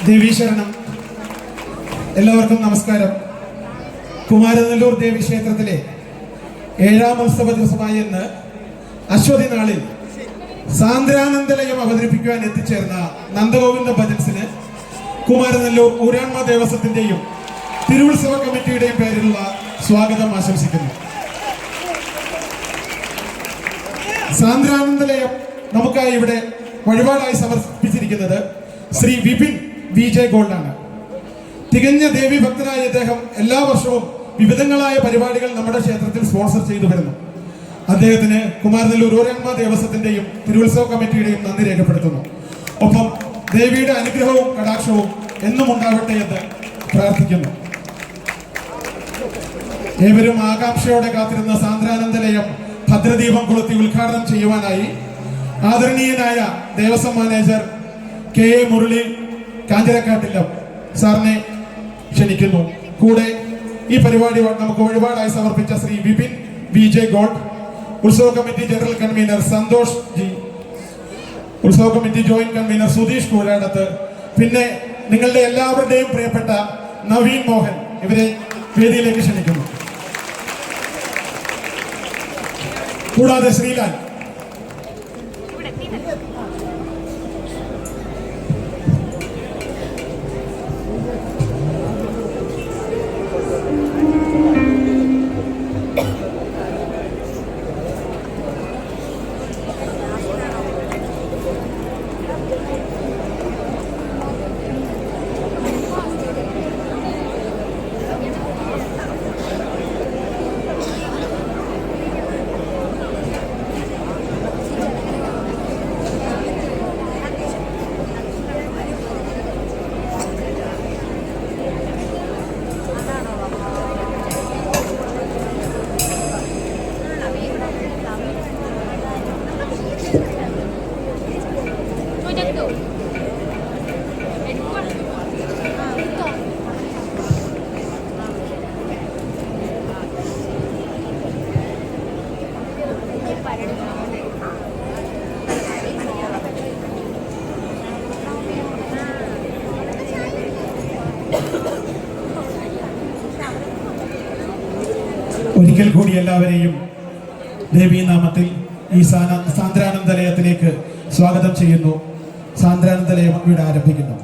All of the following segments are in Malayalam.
ദേവീശരണം. എല്ലാവർക്കും നമസ്കാരം. കുമാരനെല്ലൂർ ദേവി ക്ഷേത്രത്തിലെ 7ാം ഉത്സവ ദിവസമായ ഇന്ന് അശ്വതി നാളിൽ സാന്ദ്രാനന്ദലയം അവതരിപ്പിക്കുവാൻ എത്തിച്ചേർന്ന നന്ദഗോവിന്ദ ഭജൻസിന് കുമാരനെല്ലൂർ ഊരാൺമ ദേവസ്വത്തിന്റെയും തിരുവുത്സവ കമ്മിറ്റിയുടെയും പേരിലുള്ള സ്വാഗതം ആശംസിക്കുന്നു. സാന്ദ്രാനന്ദലയം നമുക്കായി ഇവിടെ വഴിപാടായി സമർപ്പിച്ചിരിക്കുന്നത് ശ്രീ വിപിൻ VJ ഗോൾഡാണ്. തികഞ്ഞ ദേവി ഭക്തനായ ഇദ്ദേഹം എല്ലാ വർഷവും വിവിധങ്ങളായ പരിപാടികൾ നമ്മുടെ ക്ഷേത്രത്തിൽ സ്പോൺസർ ചെയ്തു വരുന്നു. അദ്ദേഹത്തിന് കുമാരനെല്ലൂർ ഊരാൺമ ദേവസ്വത്തിന്റെയും തിരുവുത്സവ കമ്മിറ്റിയുടെയും നന്ദി രേഖപ്പെടുത്തുന്നു. ഒപ്പം ദേവിയുടെ അനുഗ്രഹവും കടാക്ഷവും എന്നും ഉണ്ടാവട്ടെ എന്ന് പ്രാർത്ഥിക്കുന്നു. ഏവരും ആകാംക്ഷയോടെ കാത്തിരുന്ന സാന്ദ്രാനന്ദലയം ഭദ്രദീപം കൊളുത്തി ഉദ്ഘാടനം ചെയ്യുവാനായി ആദരണീയനായ ദേവസ്വം മാനേജർ KA മുരളി കാഞ്ഞിരക്കാട്ടില്ലം സാറിനെ ക്ഷണിക്കുന്നു. കൂടെ ഈ പരിപാടി നമുക്ക് വഴിപാടായി സമർപ്പിച്ച ശ്രീ വിപിൻ VJ ഗോൾഡ്, ഉത്സവ committee general convener Santhosh ji, ഉത്സവ committee joint convener Sudheesh Kooradath, പിന്നെ നിങ്ങളുടെ എല്ലാവരുടെയും പ്രിയപ്പെട്ട നവീൻ മോഹൻ, ഇവരെ വേദിയിലേക്ക് ക്ഷണിക്കുന്നു. കൂടാതെ ശ്രീലാൽ. ഒരിക്കൽ കൂടി എല്ലാവരെയും ദേവീനാമത്തിൽ ഈ സാന്ദ്രാനന്ദലയത്തിലേക്ക് സ്വാഗതം ചെയ്യുന്നു. സാന്ദ്രാനന്ദലയം ഇവിടെ ആരംഭിക്കുന്നു.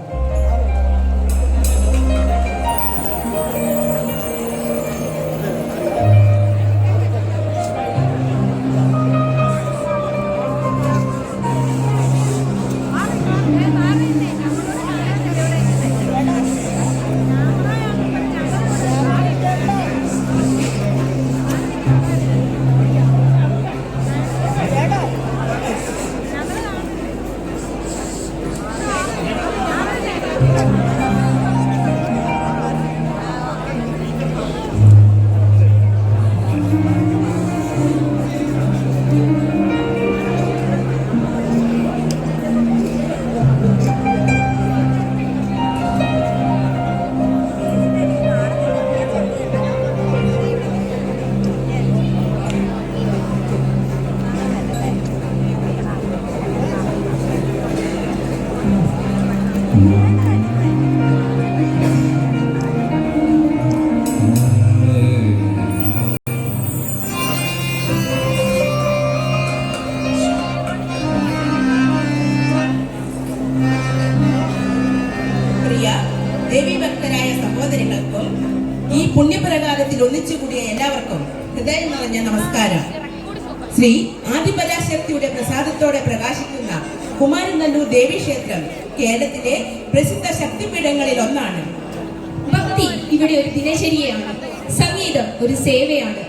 ദേവീഭക്തരായ സഹോദരങ്ങൾക്കും ഈ പുണ്യപ്രകാരത്തിൽ ഒന്നിച്ചുകൂടിയ എല്ലാവർക്കും ഹൃദയം നിറഞ്ഞ നമസ്കാരം. ശ്രീ ആദിപരാശക്തിയുടെ പ്രസാദത്തോടെ പ്രകാശിക്കുന്ന കുമാരനെല്ലൂർ ദേവീക്ഷേത്രം കേരളത്തിലെ പ്രസിദ്ധ ശക്തിപീഠങ്ങളിൽ ഒന്നാണ്. ഭക്തി ഇവിടെ ഒരു ദിനചര്യയാണ്, സംഗീതം ഒരു സേവയാണ്,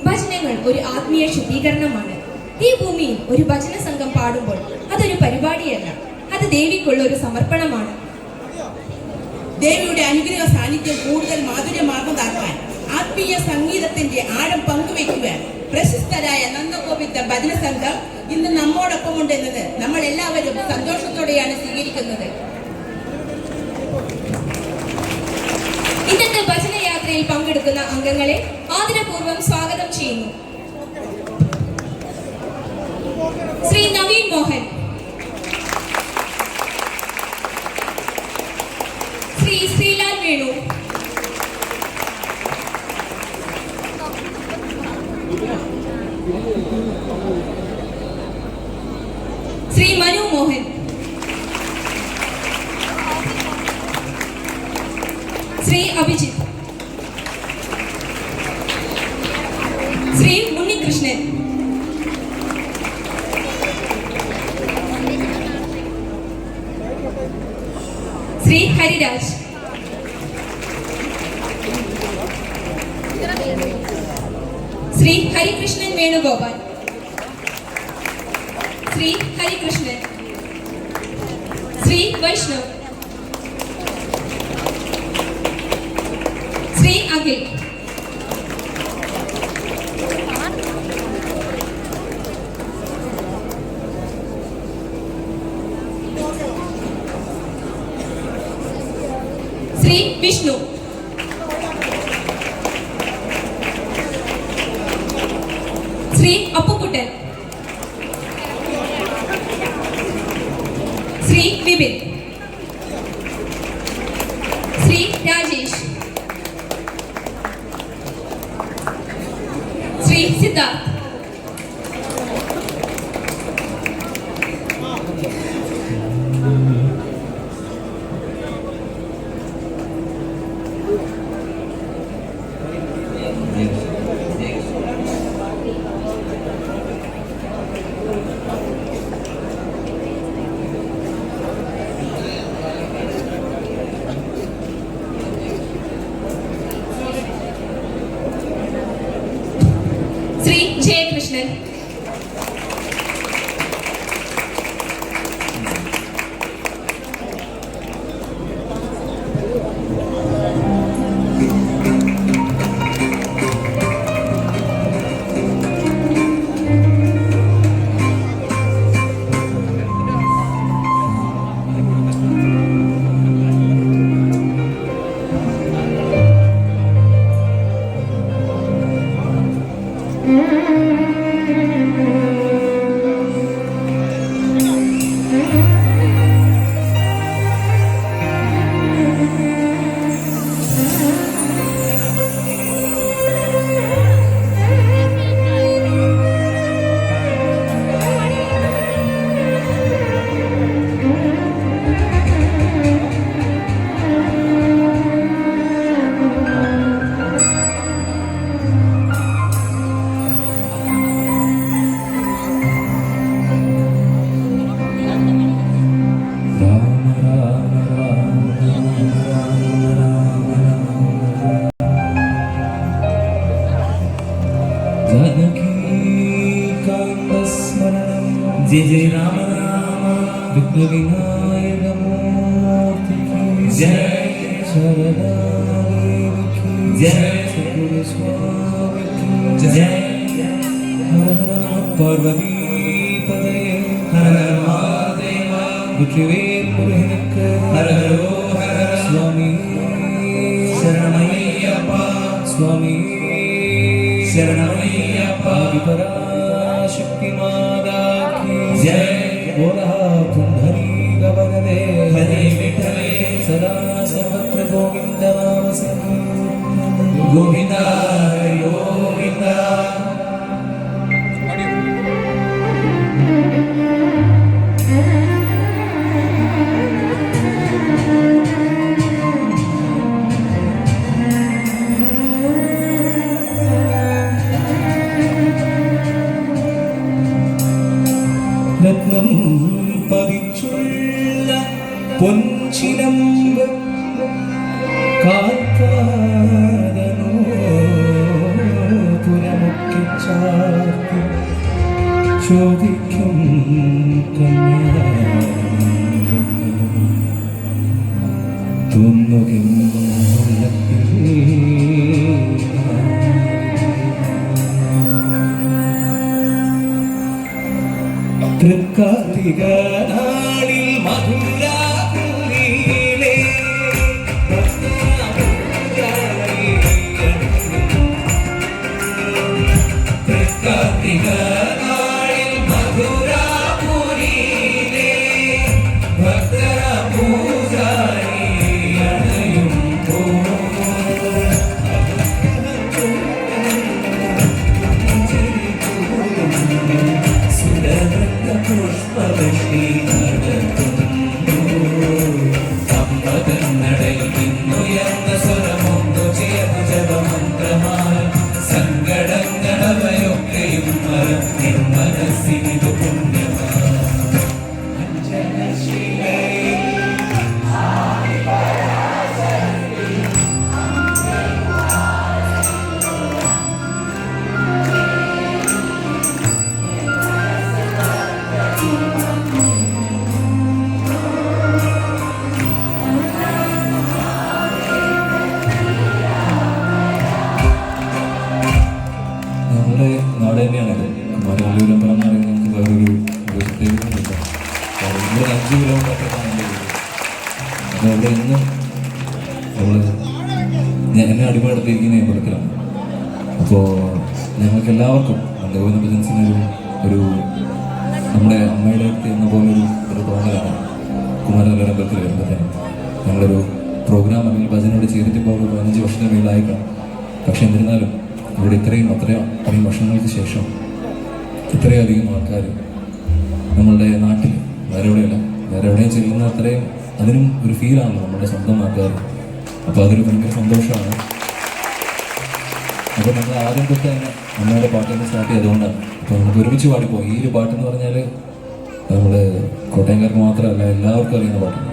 ഭജനങ്ങൾ ഒരു ആത്മീയ ശുദ്ധീകരണമാണ്. ഈ ഭൂമിയിൽ ഒരു ഭജന സംഘം പാടുമ്പോൾ അതൊരു പരിപാടിയല്ല, അത് ദേവിക്കുള്ള ഒരു സമർപ്പണമാണ്. ദേവിയുടെ അനുഗ്രഹ സാന്നിധ്യം കൂടുതൽ മാധുര്യമാർന്നതാക്കാൻ, ആത്മീയ സംഗീതത്തിന്റെ ആഴം പങ്കുവയ്ക്കുവാൻ പ്രശസ്തരായ നന്ദഗോവിന്ദ ഭജന സംഘം ഇന്ന് നമ്മോടൊപ്പം ഉണ്ടെന്നത് നമ്മൾ എല്ലാവരും സന്തോഷത്തോടെയാണ് സ്വീകരിക്കുന്നത്. ഇന്നത്തെ ഭജനയാത്രയിൽ പങ്കെടുക്കുന്ന അംഗങ്ങളെ ആദരപൂർവ്വം സ്വാഗതം ചെയ്യുന്നു. ശ്രീ നവീൻ മോഹൻ, ശ്രീ മനു മോഹൻ, ശ്രീ അഭിജിത്ത്, ശ്രീ ഉണ്ണികൃഷ്ണൻ, ശ്രീ ഹരിരാജ്, ശ്രീ ഹരികൃഷ്ണൻ വേണുഗോപാൽ, ശ്രീ ഹരികൃഷ്ണൻ, ശ്രീ വൈഷ്ണവ്, ശ്രീ അഖിൽ, ശ്രീ വിഷ്ണു, ശ്രീ അപ്പുക്കുട്ടൻ, ശ്രീ വിപിൻ, ശ്രീ രാജേഷ്, ശ്രീ സിദ്ധാർത്ഥ്, ശ്രീ ജയകൃഷ്ണൻ, जय जय राम राम विघ्न विनायक मूर्ति की जय, शरणादेव की जय, सद्गुरु स्वामी की जय, हर हर पार्वती पदये हर हर महादेव विष्णुवेल पुरहित हर हर स्वामी शरणमय्यप्पा स्वामी शरणमय्यप्पा पराशक्ति माता की जय, बोला पुंडरीक वरदे हरे विठले सदा सर्वत्र गोविंद नाम संकीर्तन गोविंद हरि गोविंद। രത്നം പതിച്ചുള്ള പൊൻചിലമ്പ് കാൽപ്പാദനോ പുരമുക്കി ചാർത്തി ചോദിക്കും തൃക്കാർത്തിക നാളിൽ മധുരാപുരിയിലെ തൃക്കാർത്തിക നാളിൽ മധുരാപുരിയിലെ ഭക്തര പൂജാരി അണയുമ്പോൾ ചിരിക്കും സുരവൃത്ത പുഷ്പവൃഷ്ടി നടത്തുന്നു. സമ്മതന്നടയിൽ ഇന്നുയർന്ന സ്വരമൊന്നു ചേർന്നു ജപമന്ത്രമായി സങ്കടങ്ങളവയൊക്കെയും മറന്നിൻ മനസ്സിനിതു പുണ്യമായി. അഞ്ജനശിലയിൽ നമ്മുടെ നാട് തന്നെയാണിത്. കുമാരവല്ലൂരമ്പലം എന്ന് പറയുന്നത് നമുക്ക് വേറൊരു പ്രത്യേകതയൊന്നുമില്ല. ഇവിടെ 5 കിലോമീറ്റർ അപ്പുറത്താണ് എൻ്റെ വീട്. അപ്പോൾ അവിടെ ഇന്നും എന്നെ അടിമപ്പെടുത്തിയിരിക്കുന്ന അമ്പലത്തിലാണ്. അപ്പോൾ ഞങ്ങൾക്ക് എല്ലാവർക്കും നന്ദഗോവിന്ദ ഭജൻസിനൊരു ഒരു നമ്മുടെ അമ്മയുടെ അടുത്ത് എന്ന പോലെ ഒരു തോന്നലാണ് കുമാരവല്ലൂർ അമ്പലത്തിൽ വരുമ്പോഴത്തേനും. ഞങ്ങളൊരു പ്രോഗ്രാം അല്ലെങ്കിൽ ഭജനോട് ചെയ്തിട്ടിപ്പോൾ ഒരു 15 വർഷത്തിന് മേലായി കാണും. പക്ഷെ എന്നിരുന്നാലും ഇവിടെ അത്രയും വർഷങ്ങൾക്ക് ശേഷം ഇത്രയധികം ആൾക്കാർ നമ്മളുടെ നാട്ടിൽ വേറെ എവിടെയും ചെല്ലുന്ന അത്രയും അതിനും ഒരു ഫീലാണല്ലോ നമ്മുടെ സ്വന്തം നാട്ടുകാർ. അപ്പോൾ അതൊരു ഭയങ്കര സന്തോഷമാണ്. അപ്പോൾ നമ്മൾ ആദ്യം തൊട്ട് തന്നെ അമ്മയുടെ പാട്ടിൽ സ്റ്റാർട്ട് ചെയ്തുകൊണ്ടാണ്. അപ്പോൾ നമുക്ക് ഒരുമിച്ച് പാടിപ്പോൾ ഈ ഒരു പാട്ടെന്ന് പറഞ്ഞാൽ നമ്മൾ കോട്ടയംകാർക്ക് മാത്രമല്ല എല്ലാവർക്കും അറിയുന്ന പാട്ടാണ്.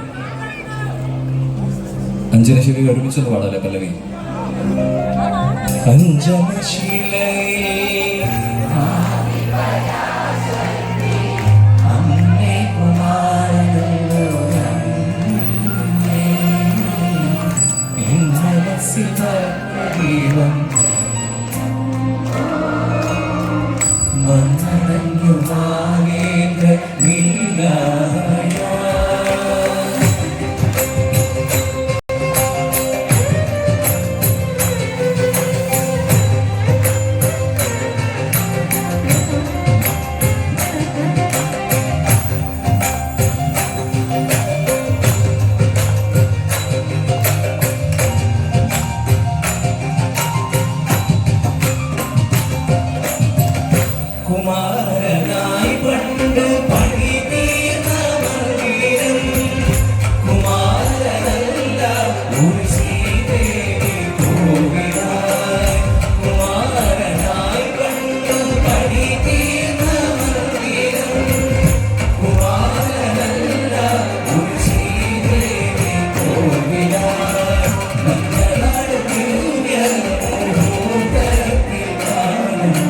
അഞ്ജനശിലയിൽ ഒരുമിച്ചൊന്ന് പാടാല്ലേ പല്ലവി? അഞ്ജനശിലയിൽ അമ്മേ കുമാരനല്ലൊരമ്മേ എൻ മനസ്സിൽ ദൈവം വന്നടഞ്ഞു നാഗേന്ദ്ര നീലായ കുമാരനായി പണ്ട് പണി തീർന്ന മന്ദിരം കുമാരനല്ല ഒരു ശ്രീദേവി കോവിലായി. കുമാരനായി പണ്ട് പണി തീർന്ന മന്ദിരം കുമാരനല്ല ഒരു ശ്രീദേവി കോവിലായി. മംഗളാട് ദിവ്യ മുഹൂർത്തത്തിൽ കാണുന്നു